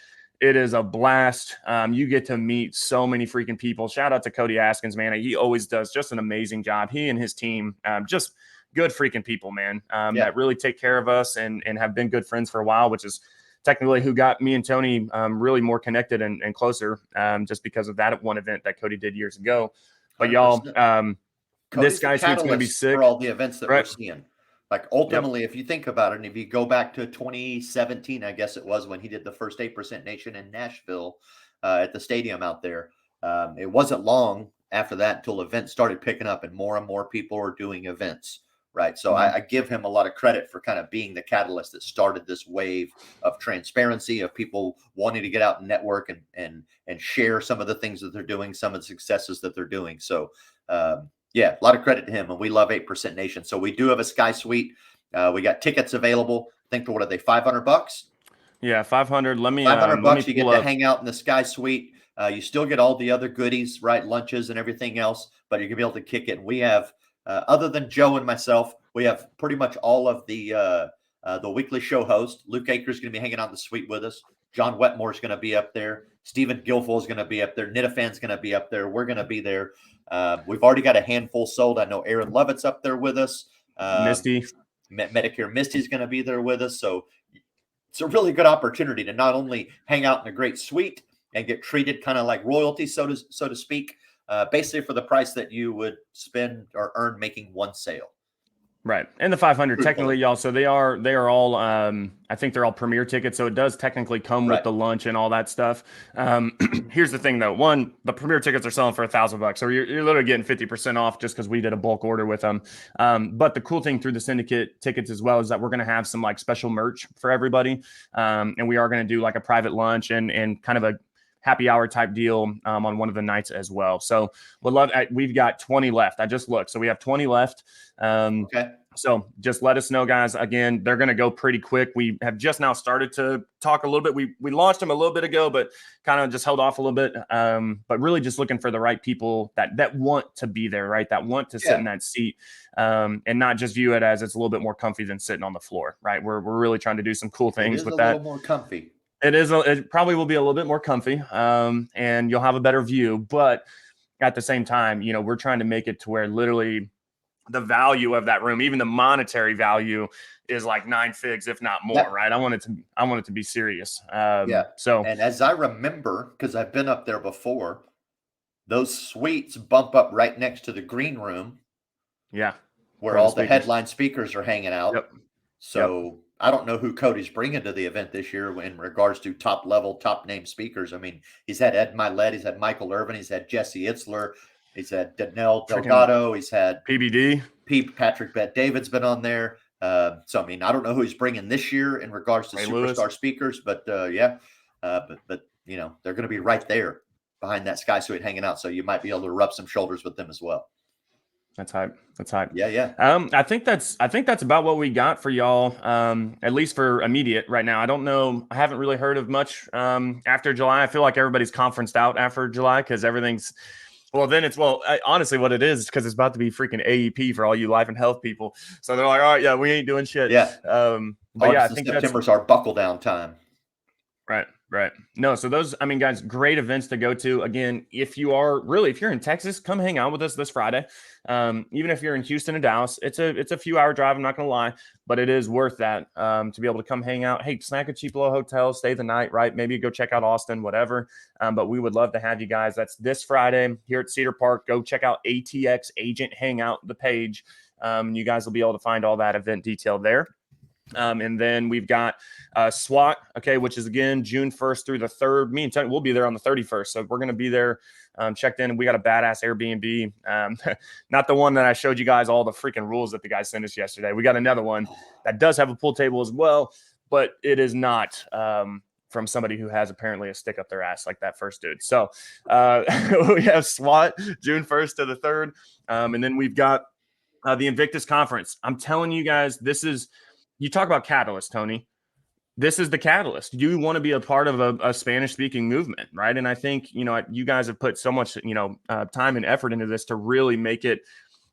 it is a blast. You get to meet so many freaking people. Shout out to Cody Askins, man. He always does just an amazing job. He and his team, just good freaking people, man, that really take care of us and have been good friends for a while, which is technically who got me and Tony really more connected and closer, just because of that one event that Cody did years ago. But 100%. Y'all, this guy's going to be sick for all the events that we're seeing. Like ultimately, if you think about it, and if you go back to 2017, I guess it was when he did the first 8% Nation in Nashville at the stadium out there. It wasn't long after that until events started picking up and more people are doing events. Right. So I give him a lot of credit for kind of being the catalyst that started this wave of transparency, of people wanting to get out and network and share some of the things that they're doing, some of the successes that they're doing. So, a lot of credit to him, and we love 8% Nation. So we do have a Sky Suite. We got tickets available. I think for what are they, $500? Yeah, 500. Let me $500. You get to hang out in the Sky Suite. You still get all the other goodies, right? Lunches and everything else, but you're gonna be able to kick it. And we have, other than Joe and myself, we have pretty much all of the weekly show host. Luke Akers is going to be hanging out in the suite with us. John Wetmore is going to be up there. Stephen Guilfoyle is going to be up there. Nitafan's going to be up there. We're going to be there. We've already got a handful sold. I know Aaron Lovett's up there with us. Misty. Medicare Misty's going to be there with us. So it's a really good opportunity to not only hang out in a great suite and get treated kind of like royalty, so to speak, basically for the price that you would spend or earn making one sale. Right. And the 500 technically, y'all. So they are all, I think they're all premier tickets. So it does technically come with the lunch and all that stuff. Here's the thing though. One, the premier tickets are selling for $1,000. So you're literally getting 50% off just because we did a bulk order with them. But the cool thing through the syndicate tickets as well is that we're going to have some like special merch for everybody. And we are going to do like a private lunch and kind of a happy hour type deal on one of the nights as well. So we've got 20 left. I just looked. So we have 20 left. Okay. So just let us know, guys. Again, they're going to go pretty quick. We have just now started to talk a little bit. We launched them a little bit ago, but kind of just held off a little bit. But really just looking for the right people that want to be there, right? That want to sit in that seat and not just view it as it's a little bit more comfy than sitting on the floor, right? We're really trying to do some cool things with that. A little more comfy. It probably will be a little bit more comfy, and you'll have a better view. But at the same time, we're trying to make it to where literally the value of that room, even the monetary value, is like 9 figs, if not more. Right? I want it to be serious. So, and as I remember, because I've been up there before, those suites bump up right next to the green room. Yeah, where all the headline speakers are hanging out. Yep. So. I don't know who Cody's bringing to the event this year in regards to top level, top name speakers. I mean, he's had Ed Milet, he's had Michael Irvin, he's had Jesse Itzler, he's had Danelle Delgado, he's had PBD. Patrick Bet-David's been on there. So, I mean, I don't know who he's bringing this year in regards to superstar speakers, but but they're going to be right there behind that Sky Suite hanging out. So you might be able to rub some shoulders with them as well. That's hype. Yeah. I think that's about what we got for y'all, at least for immediate right now. I don't know. I haven't really heard of much after July. I feel like everybody's conferenced out after July because everything's honestly what it is because it's about to be freaking AEP for all you life and health people. So they're like, all right, yeah, we ain't doing shit. Yeah. But I think September's our buckle down time. Right. No, so those, I mean, guys, great events to go to. Again, if you're in Texas, come hang out with us this Friday. Even if you're in Houston and Dallas, it's a few hour drive. I'm not going to lie, but it is worth that to be able to come hang out. Hey, snack at cheap little hotel, stay the night, right? Maybe go check out Austin, whatever. But we would love to have you guys. That's this Friday here at Cedar Park. Go check out ATX Agent Hangout, the page. You guys will be able to find all that event detail there. And then we've got SWAT, okay, which is again June 1st through the 3rd. Me and Tony will be there on the 31st. So we're going to be there checked in. And we got a badass Airbnb. Not the one that I showed you guys all the freaking rules that the guys sent us yesterday. We got another one that does have a pool table as well, but it is not from somebody who has apparently a stick up their ass like that first dude. So we have SWAT June 1st to the 3rd. And then we've got the Invictus Conference. I'm telling you guys, you talk about catalyst, Tony. This is the catalyst. You want to be a part of a Spanish-speaking movement, right? And I think, you guys have put so much, time and effort into this to really make it.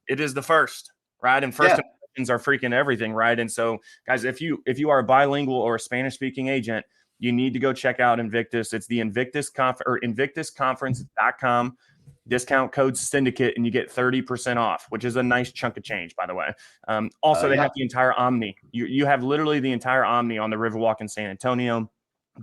It is the first, right? And first impressions are freaking everything, right? And so, guys, if you are a bilingual or a Spanish-speaking agent, you need to go check out Invictus. It's the invictusconference.com. Discount code syndicate, and you get 30% off, which is a nice chunk of change, by the way. Also, they have the entire Omni. You have literally the entire Omni on the Riverwalk in San Antonio.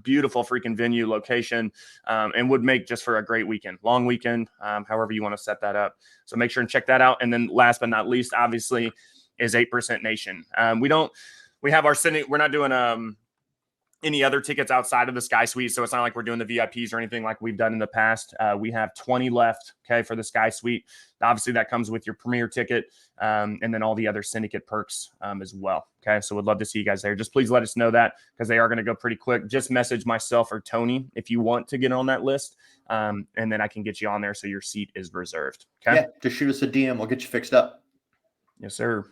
Beautiful freaking venue location, and would make just for a great weekend, long weekend, however you want to set that up. So make sure and check that out. And then last but not least, obviously, is 8% Nation. We have our syndicate. We're not doing any other tickets outside of the Sky Suite. So it's not like we're doing the VIPs or anything like we've done in the past. We have 20 left, okay, for the Sky Suite. Obviously, that comes with your premier ticket and then all the other syndicate perks as well, okay? So we'd love to see you guys there. Just please let us know that because they are going to go pretty quick. Just message myself or Tony if you want to get on that list, and then I can get you on there so your seat is reserved, okay? Yeah, just shoot us a DM. We'll get you fixed up. Yes, sir.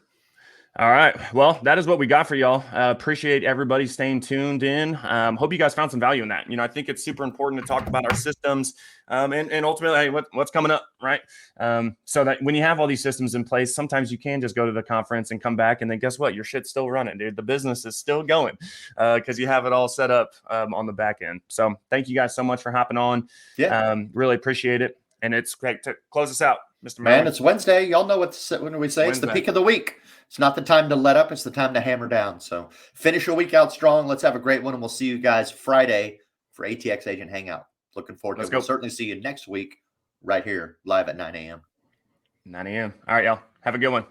All right. Well, that is what we got for y'all. Appreciate everybody staying tuned in. Hope you guys found some value in that. I think it's super important to talk about our systems and ultimately hey, what's coming up, right? So that when you have all these systems in place, sometimes you can just go to the conference and come back and then guess what? Your shit's still running, dude. The business is still going because you have it all set up on the back end. So thank you guys so much for hopping on. Yeah. Really appreciate it. And it's great to close us out, Mr. Man, Merwin. it's Wednesday. Y'all know when we say Wednesday. It's the peak of the week. It's not the time to let up. It's the time to hammer down. So finish your week out strong. Let's have a great one. And we'll see you guys Friday for ATX Agent Hangout. Looking forward to it. We'll certainly see you next week right here live at 9 a.m. 9 a.m. All right, y'all. Have a good one.